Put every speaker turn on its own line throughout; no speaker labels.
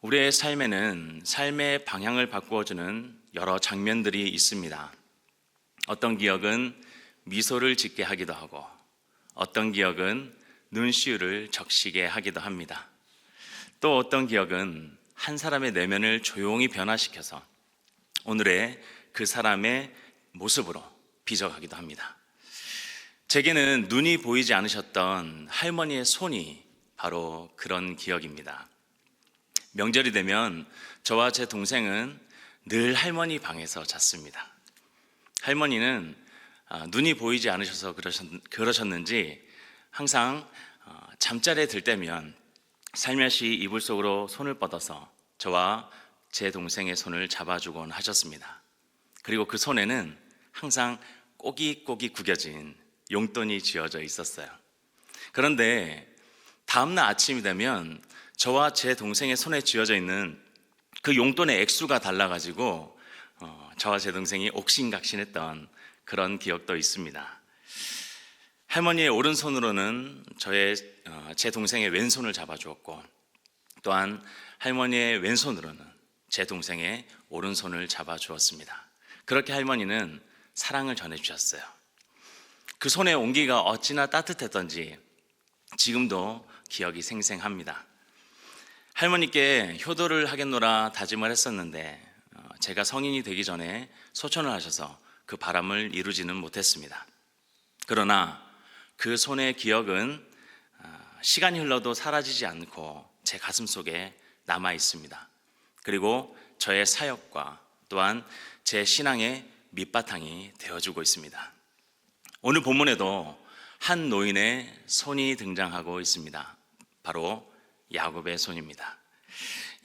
우리의 삶에는 삶의 방향을 바꾸어주는 여러 장면들이 있습니다. 어떤 기억은 미소를 짓게 하기도 하고, 어떤 기억은 눈시울을 적시게 하기도 합니다. 또 어떤 기억은 한 사람의 내면을 조용히 변화시켜서 오늘의 그 사람의 모습으로 빚어가기도 합니다. 제게는 눈이 보이지 않으셨던 할머니의 손이 바로 그런 기억입니다. 명절이 되면 저와 제 동생은 늘 할머니 방에서 잤습니다. 할머니는 눈이 보이지 않으셔서 그러셨는지 항상 잠자리에 들 때면 살며시 이불 속으로 손을 뻗어서 저와 제 동생의 손을 잡아주곤 하셨습니다. 그리고 그 손에는 항상 꼬깃꼬깃 구겨진 용돈이 쥐어져 있었어요. 그런데 다음날 아침이 되면 저와 제 동생의 손에 쥐어져 있는 그 용돈의 액수가 달라가지고 저와 제 동생이 옥신각신했던 그런 기억도 있습니다. 할머니의 오른손으로는 제 동생의 왼손을 잡아주었고, 또한 할머니의 왼손으로는 제 동생의 오른손을 잡아주었습니다. 그렇게 할머니는 사랑을 전해주셨어요. 그 손의 온기가 어찌나 따뜻했던지 지금도 기억이 생생합니다. 할머니께 효도를 하겠노라 다짐을 했었는데 제가 성인이 되기 전에 소천을 하셔서 그 바람을 이루지는 못했습니다. 그러나 그 손의 기억은 시간이 흘러도 사라지지 않고 제 가슴 속에 남아 있습니다. 그리고 저의 사역과 또한 제 신앙의 밑바탕이 되어주고 있습니다. 오늘 본문에도 한 노인의 손이 등장하고 있습니다. 바로 야곱의 손입니다.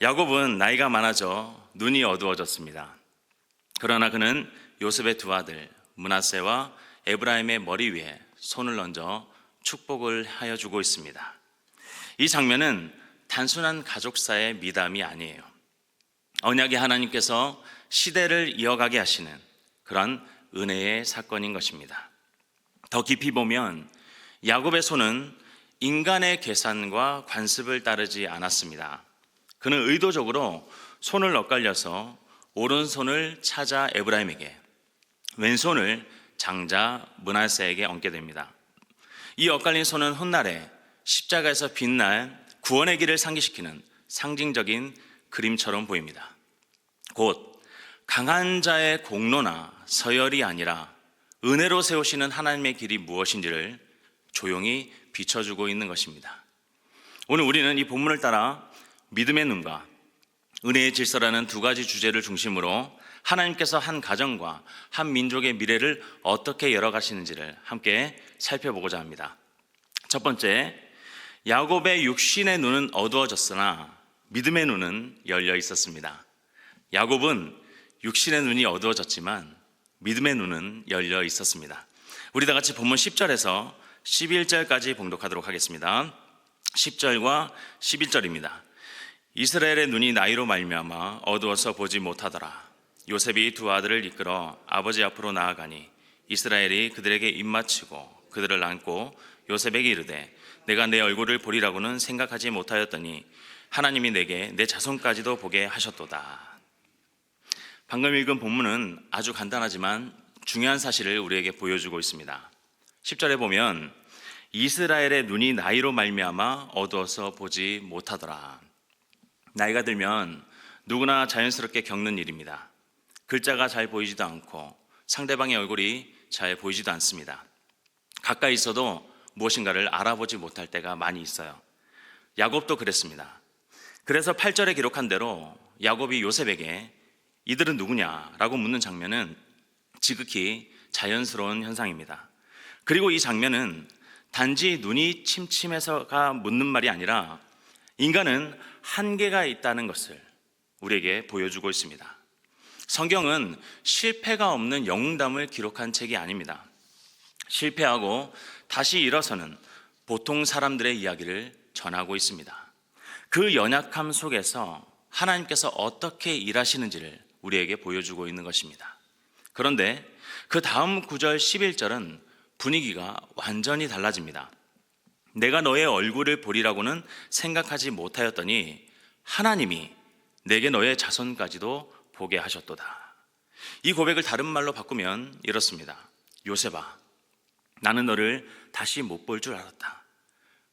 야곱은 나이가 많아져 눈이 어두워졌습니다. 그러나 그는 요셉의 두 아들 므낫세와 에브라임의 머리 위에 손을 얹어 축복을 하여 주고 있습니다. 이 장면은 단순한 가족사의 미담이 아니에요. 언약의 하나님께서 시대를 이어가게 하시는 그런 은혜의 사건인 것입니다. 더 깊이 보면 야곱의 손은 인간의 계산과 관습을 따르지 않았습니다. 그는 의도적으로 손을 엇갈려서 오른손을 찾아 에브라임에게, 왼손을 장자 므낫세에게 얹게 됩니다. 이 엇갈린 손은 훗날에 십자가에서 빛날 구원의 길을 상기시키는 상징적인 그림처럼 보입니다. 곧 강한 자의 공로나 서열이 아니라 은혜로 세우시는 하나님의 길이 무엇인지를 조용히 비춰주고 있는 것입니다. 오늘 우리는 이 본문을 따라 믿음의 눈과 은혜의 질서라는 두 가지 주제를 중심으로 하나님께서 한 가정과 한 민족의 미래를 어떻게 열어가시는지를 함께 살펴보고자 합니다. 첫 번째, 야곱의 육신의 눈은 어두워졌으나 믿음의 눈은 열려 있었습니다. 야곱은 육신의 눈이 어두워졌지만 믿음의 눈은 열려 있었습니다. 우리 다 같이 본문 10절에서 11절까지 봉독하도록 하겠습니다. 10절과 11절입니다. 이스라엘의 눈이 나이로 말미암아 어두워서 보지 못하더라. 요셉이 두 아들을 이끌어 아버지 앞으로 나아가니 이스라엘이 그들에게 입맞추고 그들을 안고 요셉에게 이르되 내가 내 얼굴을 보리라고는 생각하지 못하였더니 하나님이 내게 내 자손까지도 보게 하셨도다. 방금 읽은 본문은 아주 간단하지만 중요한 사실을 우리에게 보여주고 있습니다. 10절에 보면 이스라엘의 눈이 나이로 말미암아 어두워서 보지 못하더라. 나이가 들면 누구나 자연스럽게 겪는 일입니다. 글자가 잘 보이지도 않고 상대방의 얼굴이 잘 보이지도 않습니다. 가까이 있어도 무엇인가를 알아보지 못할 때가 많이 있어요. 야곱도 그랬습니다. 그래서 8절에 기록한 대로 야곱이 요셉에게 이들은 누구냐라고 묻는 장면은 지극히 자연스러운 현상입니다. 그리고 이 장면은 단지 눈이 침침해서가 묻는 말이 아니라 인간은 한계가 있다는 것을 우리에게 보여주고 있습니다. 성경은 실패가 없는 영웅담을 기록한 책이 아닙니다. 실패하고 다시 일어서는 보통 사람들의 이야기를 전하고 있습니다. 그 연약함 속에서 하나님께서 어떻게 일하시는지를 우리에게 보여주고 있는 것입니다. 그런데 그 다음 9절 11절은 분위기가 완전히 달라집니다. 내가 너의 얼굴을 보리라고는 생각하지 못하였더니 하나님이 내게 너의 자손까지도 보게 하셨도다. 이 고백을 다른 말로 바꾸면 이렇습니다. 요셉아, 나는 너를 다시 못 볼 줄 알았다.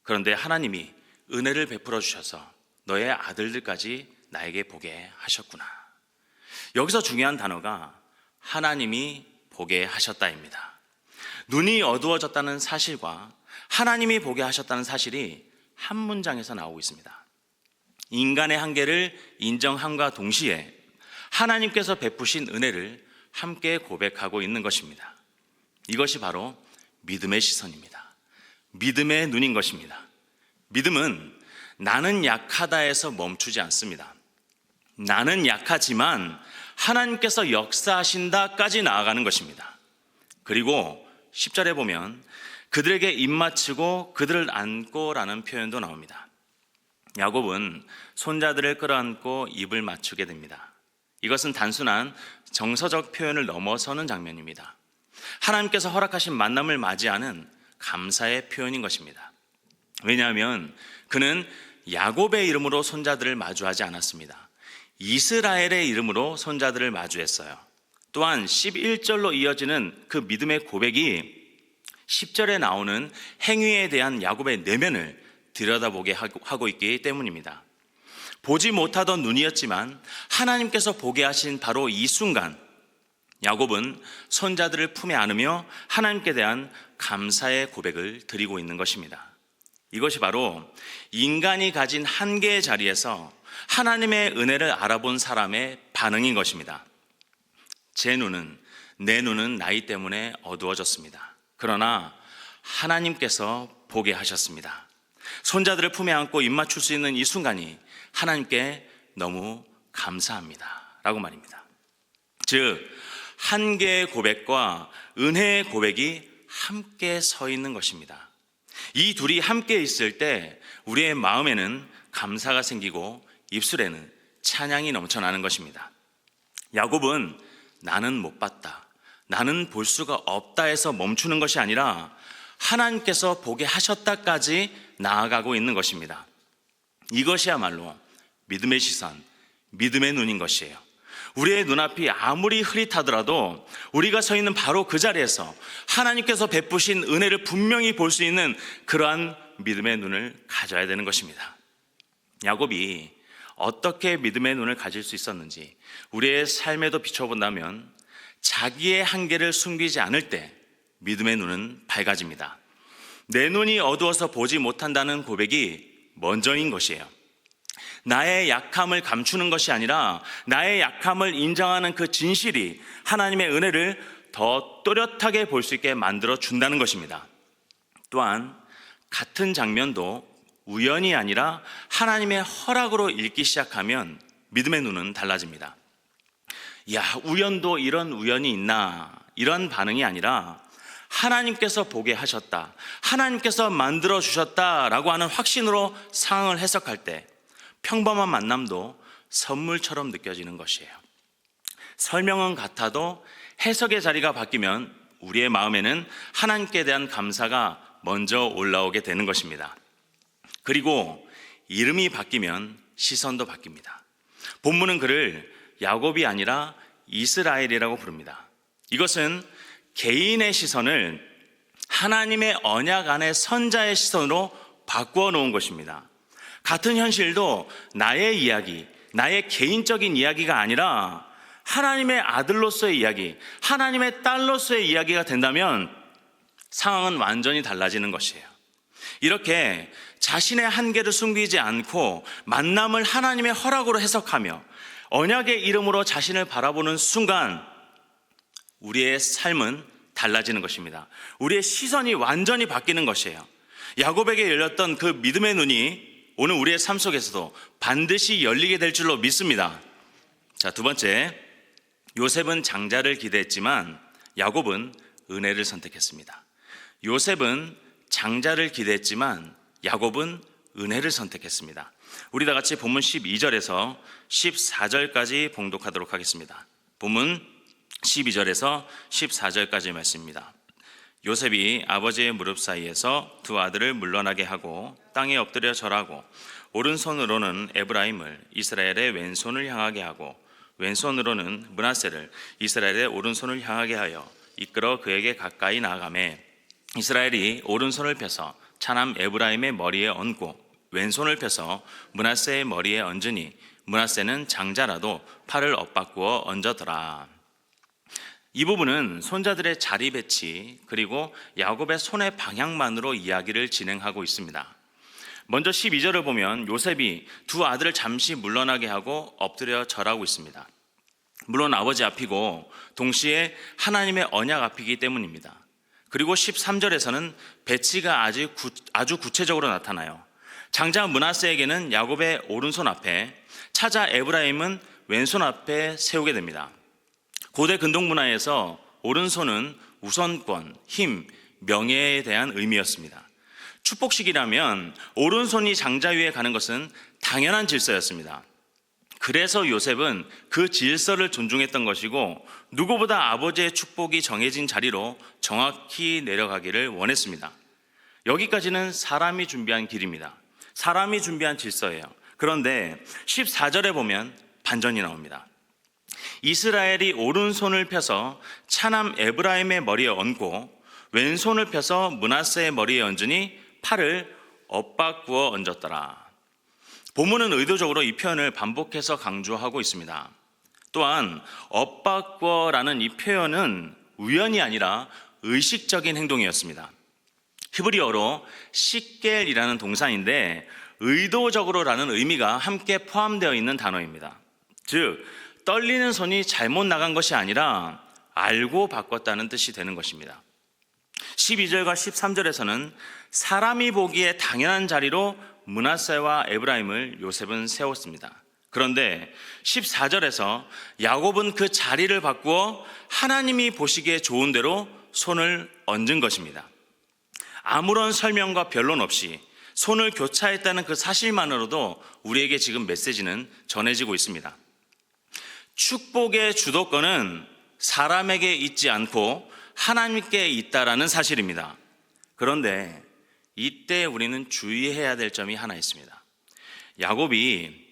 그런데 하나님이 은혜를 베풀어 주셔서 너의 아들들까지 나에게 보게 하셨구나. 여기서 중요한 단어가 하나님이 보게 하셨다입니다. 눈이 어두워졌다는 사실과 하나님이 보게 하셨다는 사실이 한 문장에서 나오고 있습니다. 인간의 한계를 인정함과 동시에 하나님께서 베푸신 은혜를 함께 고백하고 있는 것입니다. 이것이 바로 믿음의 시선입니다. 믿음의 눈인 것입니다. 믿음은 나는 약하다에서 멈추지 않습니다. 나는 약하지만 하나님께서 역사하신다까지 나아가는 것입니다. 그리고 10절에 보면 그들에게 입맞추고 그들을 안고라는 표현도 나옵니다. 야곱은 손자들을 끌어안고 입을 맞추게 됩니다. 이것은 단순한 정서적 표현을 넘어서는 장면입니다. 하나님께서 허락하신 만남을 맞이하는 감사의 표현인 것입니다. 왜냐하면 그는 야곱의 이름으로 손자들을 마주하지 않았습니다. 이스라엘의 이름으로 손자들을 마주했어요. 또한 11절로 이어지는 그 믿음의 고백이 10절에 나오는 행위에 대한 야곱의 내면을 들여다보게 하고 있기 때문입니다. 보지 못하던 눈이었지만 하나님께서 보게 하신 바로 이 순간 야곱은 손자들을 품에 안으며 하나님께 대한 감사의 고백을 드리고 있는 것입니다. 이것이 바로 인간이 가진 한계의 자리에서 하나님의 은혜를 알아본 사람의 반응인 것입니다. 제 눈은, 내 눈은 나이 때문에 어두워졌습니다. 그러나 하나님께서 보게 하셨습니다. 손자들을 품에 안고 입맞출 수 있는 이 순간이 하나님께 너무 감사합니다 라고 말입니다. 즉 한계의 고백과 은혜의 고백이 함께 서 있는 것입니다. 이 둘이 함께 있을 때 우리의 마음에는 감사가 생기고 입술에는 찬양이 넘쳐나는 것입니다. 야곱은 나는 못 봤다, 나는 볼 수가 없다 해서 멈추는 것이 아니라 하나님께서 보게 하셨다까지 나아가고 있는 것입니다. 이것이야말로 믿음의 시선, 믿음의 눈인 것이에요. 우리의 눈앞이 아무리 흐릿하더라도 우리가 서 있는 바로 그 자리에서 하나님께서 베푸신 은혜를 분명히 볼 수 있는 그러한 믿음의 눈을 가져야 되는 것입니다. 야곱이 어떻게 믿음의 눈을 가질 수 있었는지 우리의 삶에도 비춰본다면 자기의 한계를 숨기지 않을 때 믿음의 눈은 밝아집니다. 내 눈이 어두워서 보지 못한다는 고백이 먼저인 것이에요. 나의 약함을 감추는 것이 아니라 나의 약함을 인정하는 그 진실이 하나님의 은혜를 더 또렷하게 볼 수 있게 만들어 준다는 것입니다. 또한 같은 장면도 우연이 아니라 하나님의 허락으로 읽기 시작하면 믿음의 눈은 달라집니다. 야, 우연도 이런 우연이 있나? 이런 반응이 아니라 하나님께서 보게 하셨다, 하나님께서 만들어 주셨다라고 하는 확신으로 상황을 해석할 때 평범한 만남도 선물처럼 느껴지는 것이에요. 설명은 같아도 해석의 자리가 바뀌면 우리의 마음에는 하나님께 대한 감사가 먼저 올라오게 되는 것입니다. 그리고 이름이 바뀌면 시선도 바뀝니다. 본문은 그를 야곱이 아니라 이스라엘이라고 부릅니다. 이것은 개인의 시선을 하나님의 언약 안의 선자의 시선으로 바꾸어 놓은 것입니다. 같은 현실도 나의 이야기, 나의 개인적인 이야기가 아니라 하나님의 아들로서의 이야기, 하나님의 딸로서의 이야기가 된다면 상황은 완전히 달라지는 것이에요. 이렇게 자신의 한계를 숨기지 않고 만남을 하나님의 허락으로 해석하며 언약의 이름으로 자신을 바라보는 순간 우리의 삶은 달라지는 것입니다. 우리의 시선이 완전히 바뀌는 것이에요. 야곱에게 열렸던 그 믿음의 눈이 오늘 우리의 삶 속에서도 반드시 열리게 될 줄로 믿습니다. 자, 두 번째, 요셉은 장자를 기대했지만 야곱은 은혜를 선택했습니다. 요셉은 장자를 기대했지만 야곱은 은혜를 선택했습니다. 우리 다 같이 본문 12절에서 14절까지 봉독하도록 하겠습니다. 본문 12절에서 14절까지 말씀입니다. 요셉이 아버지의 무릎 사이에서 두 아들을 물러나게 하고 땅에 엎드려 절하고 오른손으로는 에브라임을 이스라엘의 왼손을 향하게 하고 왼손으로는 므낫세를 이스라엘의 오른손을 향하게 하여 이끌어 그에게 가까이 나아가매 이스라엘이 오른손을 펴서 차남 에브라임의 머리에 얹고 왼손을 펴서 므낫세의 머리에 얹으니 므낫세는 장자라도 팔을 엇바꾸어 얹었더라. 이 부분은 손자들의 자리 배치 그리고 야곱의 손의 방향만으로 이야기를 진행하고 있습니다. 먼저 12절을 보면 요셉이 두 아들을 잠시 물러나게 하고 엎드려 절하고 있습니다. 물론 아버지 앞이고 동시에 하나님의 언약 앞이기 때문입니다. 그리고 13절에서는 배치가 아주 구체적으로 나타나요. 장자 므낫세에게는 야곱의 오른손 앞에, 차자 에브라임은 왼손 앞에 세우게 됩니다. 고대 근동 문화에서 오른손은 우선권, 힘, 명예에 대한 의미였습니다. 축복식이라면 오른손이 장자 위에 가는 것은 당연한 질서였습니다. 그래서 요셉은 그 질서를 존중했던 것이고 누구보다 아버지의 축복이 정해진 자리로 정확히 내려가기를 원했습니다. 여기까지는 사람이 준비한 길입니다. 사람이 준비한 질서예요. 그런데 14절에 보면 반전이 나옵니다. 이스라엘이 오른손을 펴서 차남 에브라임의 머리에 얹고 왼손을 펴서 므낫세의 머리에 얹으니 팔을 엇바꾸어 얹었더라. 본문은 의도적으로 이 표현을 반복해서 강조하고 있습니다. 또한 엇바꾸어라는 이 표현은 우연이 아니라 의식적인 행동이었습니다. 히브리어로 시켈이라는 동사인데 의도적으로라는 의미가 함께 포함되어 있는 단어입니다. 즉 떨리는 손이 잘못 나간 것이 아니라 알고 바꿨다는 뜻이 되는 것입니다. 12절과 13절에서는 사람이 보기에 당연한 자리로 므낫세와 에브라임을 요셉은 세웠습니다. 그런데 14절에서 야곱은 그 자리를 바꾸어 하나님이 보시기에 좋은 대로 손을 얹은 것입니다. 아무런 설명과 변론 없이 손을 교차했다는 그 사실만으로도 우리에게 지금 메시지는 전해지고 있습니다. 축복의 주도권은 사람에게 있지 않고 하나님께 있다라는 사실입니다. 그런데 이때 우리는 주의해야 될 점이 하나 있습니다. 야곱이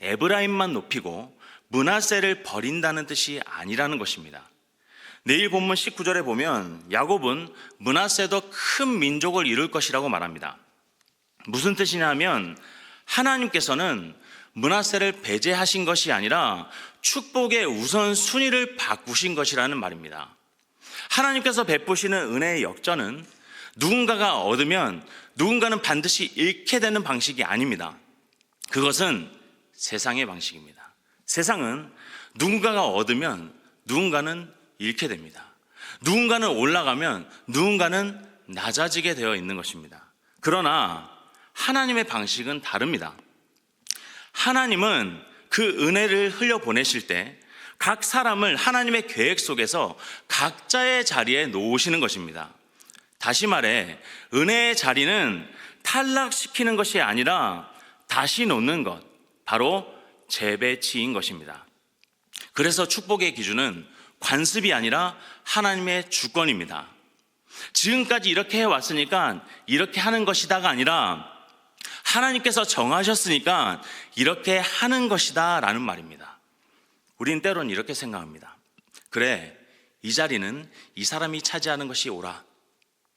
에브라임만 높이고 므낫세를 버린다는 뜻이 아니라는 것입니다. 내일 본문 19절에 보면 야곱은 므낫세도 큰 민족을 이룰 것이라고 말합니다. 무슨 뜻이냐 하면 하나님께서는 므낫세를 배제하신 것이 아니라 축복의 우선순위를 바꾸신 것이라는 말입니다. 하나님께서 베푸시는 은혜의 역전은 누군가가 얻으면 누군가는 반드시 잃게 되는 방식이 아닙니다. 그것은 세상의 방식입니다. 세상은 누군가가 얻으면 누군가는 잃게 됩니다. 누군가는 올라가면 누군가는 낮아지게 되어 있는 것입니다. 그러나 하나님의 방식은 다릅니다. 하나님은 그 은혜를 흘려보내실 때 각 사람을 하나님의 계획 속에서 각자의 자리에 놓으시는 것입니다. 다시 말해 은혜의 자리는 탈락시키는 것이 아니라 다시 놓는 것, 바로 재배치인 것입니다. 그래서 축복의 기준은 관습이 아니라 하나님의 주권입니다. 지금까지 이렇게 해왔으니까 이렇게 하는 것이다가 아니라 하나님께서 정하셨으니까 이렇게 하는 것이다 라는 말입니다. 우린 때론 이렇게 생각합니다. 그래, 이 자리는 이 사람이 차지하는 것이 옳아.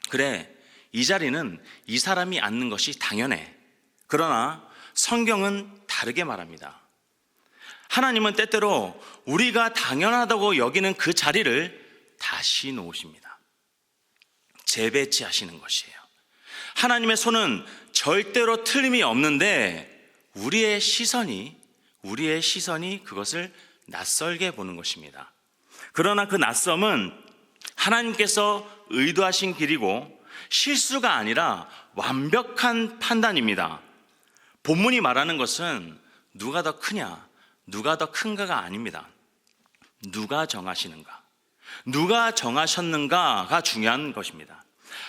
그래, 이 자리는 이 사람이 앉는 것이 당연해. 그러나 성경은 다르게 말합니다. 하나님은 때때로 우리가 당연하다고 여기는 그 자리를 다시 놓으십니다. 재배치하시는 것이에요. 하나님의 손은 절대로 틀림이 없는데 우리의 시선이 그것을 낯설게 보는 것입니다. 그러나 그 낯섦은 하나님께서 의도하신 길이고 실수가 아니라 완벽한 판단입니다. 본문이 말하는 것은 누가 더 크냐, 누가 더 큰가가 아닙니다. 누가 정하시는가, 누가 정하셨는가가 중요한 것입니다.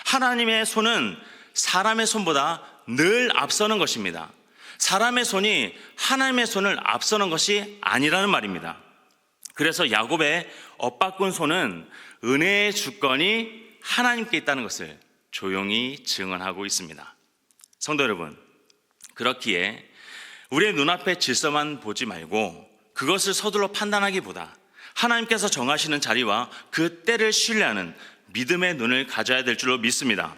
하나님의 손은 사람의 손보다 늘 앞서는 것입니다. 사람의 손이 하나님의 손을 앞서는 것이 아니라는 말입니다. 그래서 야곱의 엇바꾼 손은 은혜의 주권이 하나님께 있다는 것을 조용히 증언하고 있습니다. 성도 여러분, 그렇기에 우리의 눈앞의 질서만 보지 말고 그것을 서둘러 판단하기보다 하나님께서 정하시는 자리와 그 때를 신뢰하는 믿음의 눈을 가져야 될 줄로 믿습니다.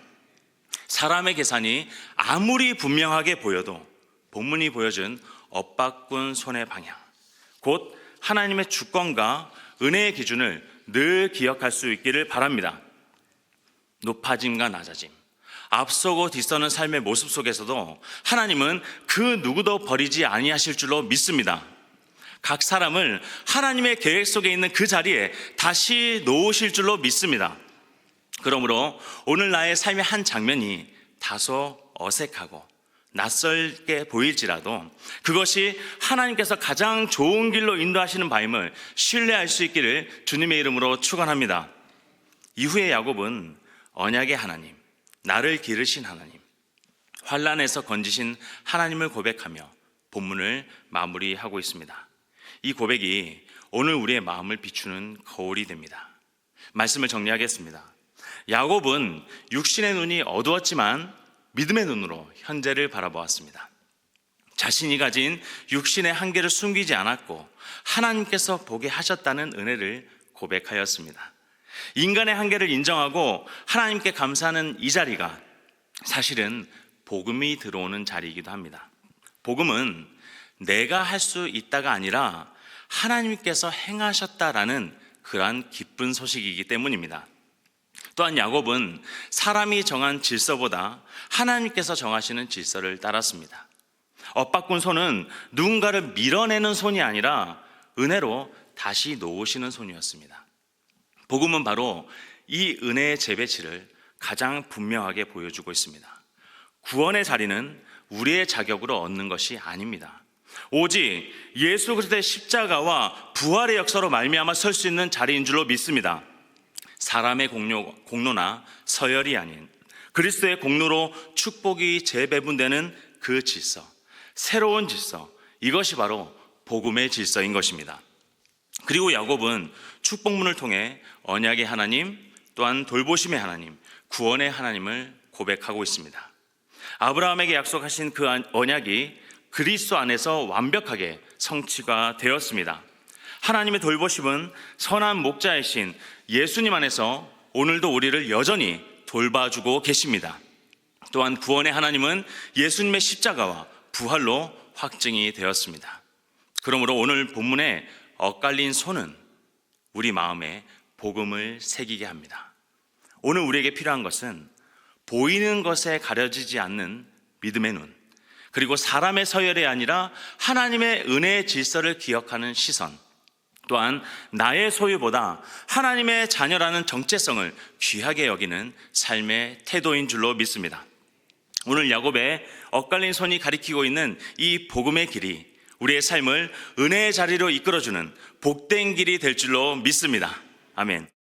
사람의 계산이 아무리 분명하게 보여도 본문이 보여준 엇바꾼 손의 방향, 곧 하나님의 주권과 은혜의 기준을 늘 기억할 수 있기를 바랍니다. 높아짐과 낮아짐, 앞서고 뒤서는 삶의 모습 속에서도 하나님은 그 누구도 버리지 아니하실 줄로 믿습니다. 각 사람을 하나님의 계획 속에 있는 그 자리에 다시 놓으실 줄로 믿습니다. 그러므로 오늘 나의 삶의 한 장면이 다소 어색하고 낯설게 보일지라도 그것이 하나님께서 가장 좋은 길로 인도하시는 바임을 신뢰할 수 있기를 주님의 이름으로 축원합니다. 이후에 야곱은 언약의 하나님, 나를 기르신 하나님, 환난에서 건지신 하나님을 고백하며 본문을 마무리하고 있습니다. 이 고백이 오늘 우리의 마음을 비추는 거울이 됩니다. 말씀을 정리하겠습니다. 야곱은 육신의 눈이 어두웠지만 믿음의 눈으로 현재를 바라보았습니다. 자신이 가진 육신의 한계를 숨기지 않았고 하나님께서 보게 하셨다는 은혜를 고백하였습니다. 인간의 한계를 인정하고 하나님께 감사하는 이 자리가 사실은 복음이 들어오는 자리이기도 합니다. 복음은 내가 할 수 있다가 아니라 하나님께서 행하셨다라는 그러한 기쁜 소식이기 때문입니다. 또한 야곱은 사람이 정한 질서보다 하나님께서 정하시는 질서를 따랐습니다. 엇바꾼 손은 누군가를 밀어내는 손이 아니라 은혜로 다시 놓으시는 손이었습니다. 복음은 바로 이 은혜의 재배치를 가장 분명하게 보여주고 있습니다. 구원의 자리는 우리의 자격으로 얻는 것이 아닙니다. 오직 예수 그리스도의 십자가와 부활의 역사로 말미암아 설 수 있는 자리인 줄로 믿습니다. 사람의 공로나 서열이 아닌 그리스도의 공로로 축복이 재배분되는 그 질서, 새로운 질서, 이것이 바로 복음의 질서인 것입니다. 그리고 야곱은 축복문을 통해 언약의 하나님, 또한 돌보심의 하나님, 구원의 하나님을 고백하고 있습니다. 아브라함에게 약속하신 그 언약이 그리스도 안에서 완벽하게 성취가 되었습니다. 하나님의 돌보심은 선한 목자이신 예수님 안에서 오늘도 우리를 여전히 돌봐주고 계십니다. 또한 구원의 하나님은 예수님의 십자가와 부활로 확증이 되었습니다. 그러므로 오늘 본문의 엇갈린 손은 우리 마음에 복음을 새기게 합니다. 오늘 우리에게 필요한 것은 보이는 것에 가려지지 않는 믿음의 눈, 그리고 사람의 서열이 아니라 하나님의 은혜의 질서를 기억하는 시선, 또한 나의 소유보다 하나님의 자녀라는 정체성을 귀하게 여기는 삶의 태도인 줄로 믿습니다. 오늘 야곱의 엇갈린 손이 가리키고 있는 이 복음의 길이 우리의 삶을 은혜의 자리로 이끌어주는 복된 길이 될 줄로 믿습니다. 아멘.